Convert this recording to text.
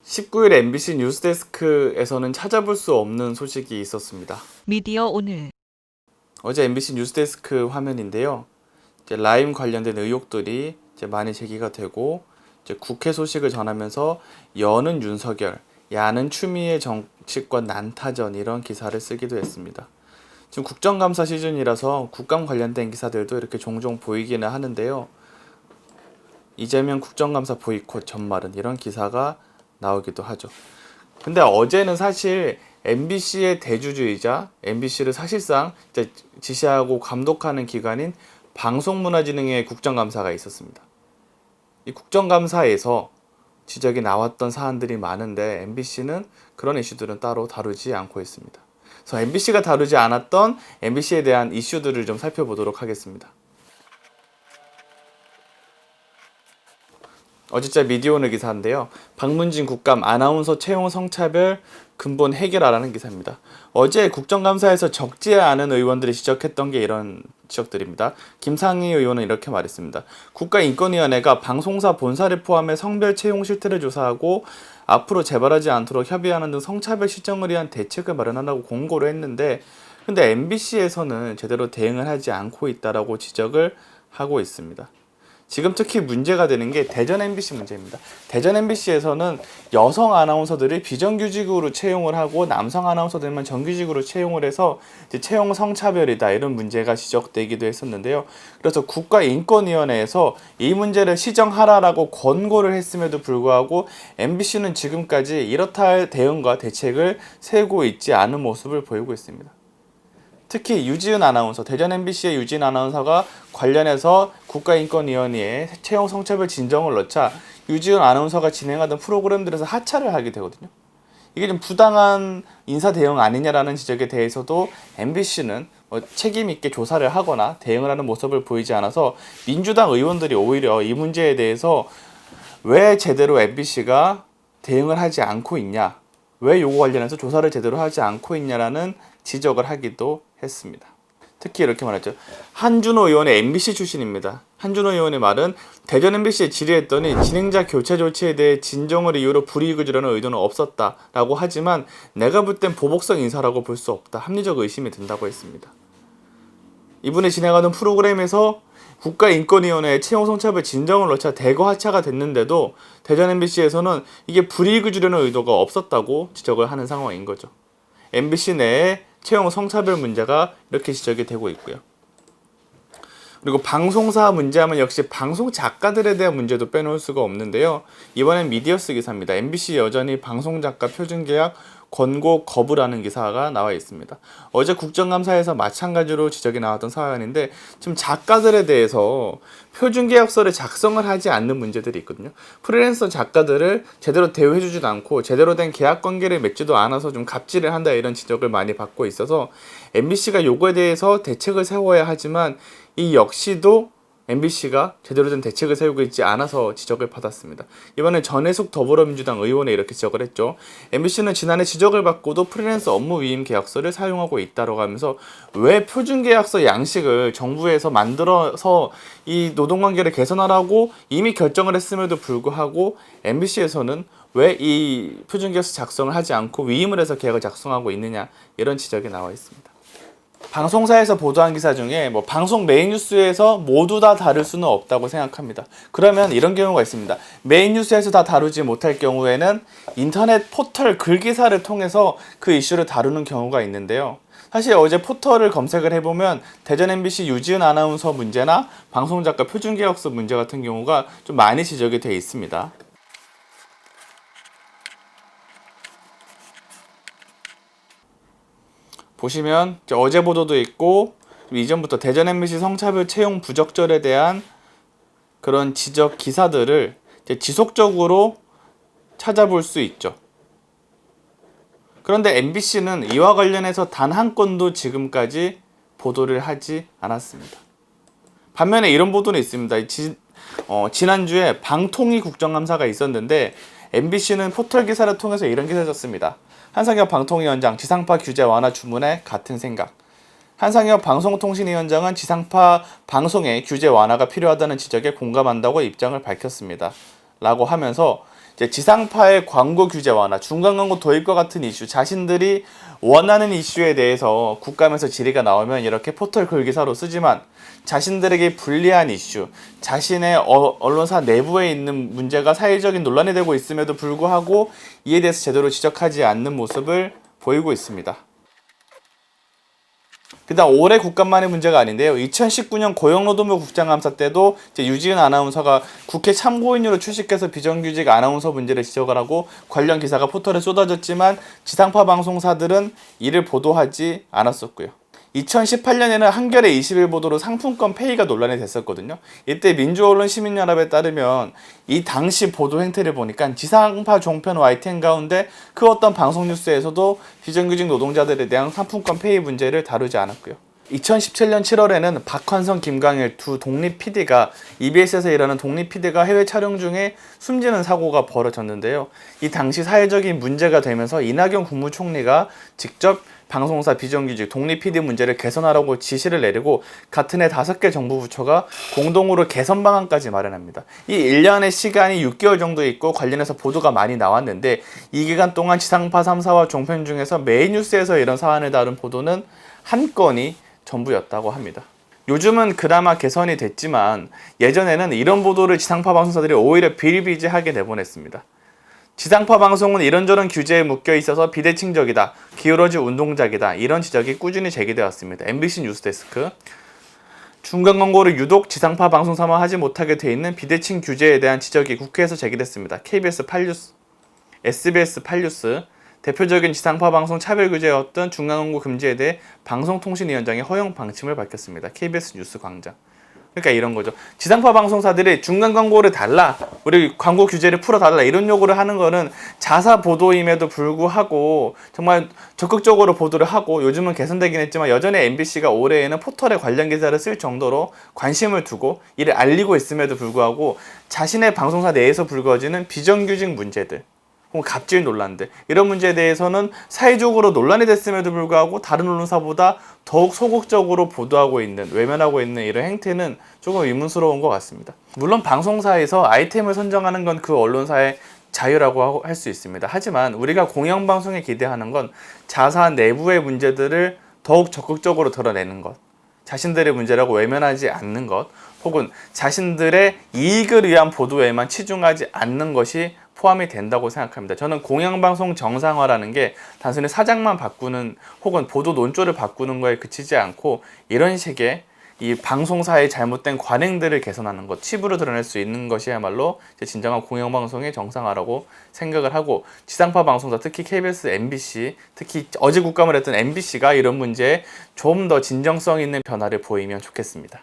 19일 MBC 뉴스데스크에서는 찾아볼 수 없는 소식이 있었습니다. 미디어 오늘 어제 MBC 뉴스데스크 화면인데요. 이제 라임 관련된 의혹들이 이제 많이 제기가 되고 이제 국회 소식을 전하면서 여는 윤석열, 야는 추미애 정치권 난타전 이런 기사를 쓰기도 했습니다. 지금 국정감사 시즌이라서 국감 관련된 기사들도 이렇게 종종 보이기는 하는데요. 이재명 국정감사 보이콧 전말은 이런 기사가 나오기도 하죠. 근데 어제는 사실 MBC의 대주주이자 MBC를 사실상 이제 지시하고 감독하는 기관인 방송문화진흥회 국정감사가 있었습니다. 이 국정감사에서 지적이 나왔던 사안들이 많은데 MBC는 그런 이슈들은 따로 다루지 않고 있습니다. 그래서 MBC가 다루지 않았던 MBC에 대한 이슈들을 좀 살펴보도록 하겠습니다. 어제자 미디어오늘 기사인데요. 박문진 국감 아나운서 채용 성차별 근본 해결하라는 기사입니다. 어제 국정감사에서 적지 않은 의원들이 지적했던 게 이런 지적들입니다. 김상희 의원은 이렇게 말했습니다. 국가인권위원회가 방송사 본사를 포함해 성별 채용 실태를 조사하고 앞으로 재발하지 않도록 협의하는 등 성차별 시정을 위한 대책을 마련하라고 공고를 했는데 근데 MBC에서는 제대로 대응을 하지 않고 있다라고 지적을 하고 있습니다. 지금 특히 문제가 되는 게 대전 MBC 문제입니다. 대전 MBC에서는 여성 아나운서들이 비정규직으로 채용을 하고 남성 아나운서들만 정규직으로 채용을 해서 이제 채용 성차별이다 이런 문제가 지적되기도 했었는데요. 그래서 국가인권위원회에서 이 문제를 시정하라라고 권고를 했음에도 불구하고 MBC는 지금까지 이렇다 할 대응과 대책을 세우고 있지 않은 모습을 보이고 있습니다. 특히 유지은 아나운서, 대전 MBC의 유지은 아나운서가 관련해서 국가인권위원회에 채용 성차별 진정을 넣자 유지은 아나운서가 진행하던 프로그램들에서 하차를 하게 되거든요. 이게 좀 부당한 인사 대응 아니냐라는 지적에 대해서도 MBC는 책임 있게 조사를 하거나 대응을 하는 모습을 보이지 않아서 민주당 의원들이 오히려 이 문제에 대해서 왜 제대로 MBC가 대응을 하지 않고 있냐, 왜 요거 관련해서 조사를 제대로 하지 않고 있냐라는 지적을 하기도 했습니다. 특히 이렇게 말했죠. 한준호 의원의 MBC 출신입니다. 한준호 의원의 말은 대전 MBC에 질의했더니 진행자 교체 조치에 대해 진정을 이유로 불이익을 주려는 의도는 없었다라고 하지만 내가 볼 땐 보복성 인사라고 볼 수 없다. 합리적 의심이 든다고 했습니다. 이분이 진행하던 프로그램에서 국가인권위원회에 채용 성차별 진정을 넣자 대거 하차가 됐는데도 대전 MBC에서는 이게 불이익을 주려는 의도가 없었다고 지적을 하는 상황인 거죠. MBC 내에 채용 성차별 문제가 이렇게 지적이 되고 있고요. 그리고 방송사 문제하면 역시 방송 작가들에 대한 문제도 빼놓을 수가 없는데요. 이번엔 미디어스 기사입니다. MBC 여전히 방송 작가 표준 계약 권고 거부라는 기사가 나와 있습니다. 어제 국정감사에서 마찬가지로 지적이 나왔던 사안인데 지금 작가들에 대해서 표준계약서를 작성을 하지 않는 문제들이 있거든요. 프리랜서 작가들을 제대로 대우해주지도 않고 제대로 된 계약관계를 맺지도 않아서 좀 갑질을 한다 이런 지적을 많이 받고 있어서 MBC가 요거에 대해서 대책을 세워야 하지만 이 역시도 MBC가 제대로 된 대책을 세우고 있지 않아서 지적을 받았습니다. 이번에 전해숙 더불어민주당 의원에 이렇게 지적을 했죠. MBC는 지난해 지적을 받고도 프리랜서 업무 위임 계약서를 사용하고 있다고 하면서 왜 표준계약서 양식을 정부에서 만들어서 이 노동관계를 개선하라고 이미 결정을 했음에도 불구하고 MBC에서는 왜 이 표준계약서 작성을 하지 않고 위임을 해서 계약을 작성하고 있느냐 이런 지적이 나와 있습니다. 방송사에서 보도한 기사 중에 방송 메인 뉴스에서 모두 다 다룰 수는 없다고 생각합니다. 그러면 이런 경우가 있습니다. 메인 뉴스에서 다 다루지 못할 경우에는 인터넷 포털 글기사를 통해서 그 이슈를 다루는 경우가 있는데요. 사실 어제 포털을 검색을 해보면 대전 MBC 유지은 아나운서 문제나 방송작가 표준계약서 문제 같은 경우가 좀 많이 지적이 되어 있습니다. 보시면 어제 보도도 있고 이전부터 대전 MBC 성차별 채용 부적절에 대한 그런 지적 기사들을 지속적으로 찾아볼 수 있죠. 그런데 MBC는 이와 관련해서 단 한 건도 지금까지 보도를 하지 않았습니다. 반면에 이런 보도는 있습니다. 지난주에 방통위 국정감사가 있었는데 MBC는 포털 기사를 통해서 이런 기사를 썼습니다. 한상혁 방통위원장 지상파 규제 완화 주문에 같은 생각. 한상혁 방송통신위원장은 지상파 방송의 규제 완화가 필요하다는 지적에 공감한다고 입장을 밝혔습니다. 라고 하면서 이제 지상파의 광고 규제 완화, 중간 광고 도입과 같은 이슈, 자신들이 원하는 이슈에 대해서 국감에서 질의가 나오면 이렇게 포털 글기사로 쓰지만 자신들에게 불리한 이슈, 자신의 언론사 내부에 있는 문제가 사회적인 논란이 되고 있음에도 불구하고 이에 대해서 제대로 지적하지 않는 모습을 보이고 있습니다. 그다음 올해 국감만의 문제가 아닌데요. 2019년 고용노동부 국정감사 때도 이제 유지은 아나운서가 국회 참고인으로 출석해서 비정규직 아나운서 문제를 지적을 하고 관련 기사가 포털에 쏟아졌지만 지상파 방송사들은 이를 보도하지 않았었고요. 2018년에는 한겨레 20일 보도로 상품권 폐위가 논란이 됐었거든요. 이때 민주언론시민연합에 따르면 이 당시 보도 행태를 보니까 지상파 종편 YTN 가운데 그 어떤 방송 뉴스에서도 비정규직 노동자들에 대한 상품권 폐위 문제를 다루지 않았고요. 2017년 7월에는 박환성, 김광일 두 독립 PD가 EBS에서 일하는 독립 PD가 해외 촬영 중에 숨지는 사고가 벌어졌는데요. 이 당시 사회적인 문제가 되면서 이낙연 국무총리가 직접 방송사 비정규직 독립 PD 문제를 개선하라고 지시를 내리고 같은 해 5개 정부 부처가 공동으로 개선 방안까지 마련합니다. 이 1년의 시간이 6개월 정도 있고 관련해서 보도가 많이 나왔는데 이 기간 동안 지상파 3사와 종편 중에서 메인 뉴스에서 이런 사안을 다룬 보도는 한 건이 전부였다고 합니다. 요즘은 그나마 개선이 됐지만 예전에는 이런 보도를 지상파 방송사들이 오히려 비일비재하게 내보냈습니다. 지상파 방송은 이런저런 규제에 묶여 있어서 비대칭적이다, 기울어진 운동작이다 이런 지적이 꾸준히 제기되었습니다. MBC 뉴스데스크. 중간 광고를 유독 지상파 방송사만 하지 못하게 돼 있는 비대칭 규제에 대한 지적이 국회에서 제기됐습니다. KBS 8뉴스, SBS 8뉴스. 대표적인 지상파 방송 차별 규제였던 중간 광고 금지에 대해 방송통신위원장이 허용 방침을 밝혔습니다. KBS 뉴스 광장. 그러니까 이런 거죠. 지상파 방송사들이 중간 광고를 달라, 우리 광고 규제를 풀어달라 이런 요구를 하는 거는 자사 보도임에도 불구하고 정말 적극적으로 보도를 하고 요즘은 개선되긴 했지만 여전히 MBC가 올해에는 포털에 관련 기사를 쓸 정도로 관심을 두고 이를 알리고 있음에도 불구하고 자신의 방송사 내에서 불거지는 비정규직 문제들 혹은 갑질 논란들 이런 문제에 대해서는 사회적으로 논란이 됐음에도 불구하고 다른 언론사보다 더욱 소극적으로 보도하고 있는, 외면하고 있는 이런 행태는 조금 의문스러운 것 같습니다. 물론 방송사에서 아이템을 선정하는 건 그 언론사의 자유라고 할 수 있습니다. 하지만 우리가 공영방송에 기대하는 건 자사 내부의 문제들을 더욱 적극적으로 드러내는 것, 자신들의 문제라고 외면하지 않는 것, 혹은 자신들의 이익을 위한 보도에만 치중하지 않는 것이 포함이 된다고 생각합니다. 저는 공영방송 정상화라는 게 단순히 사장만 바꾸는 혹은 보도 논조를 바꾸는 거에 그치지 않고 이런 식의 이 방송사의 잘못된 관행들을 개선하는 것, 치부로 드러낼 수 있는 것이야말로 진정한 공영방송의 정상화라고 생각을 하고 지상파 방송사, 특히 KBS, MBC, 특히 어제 국감을 했던 MBC가 이런 문제에 좀 더 진정성 있는 변화를 보이면 좋겠습니다.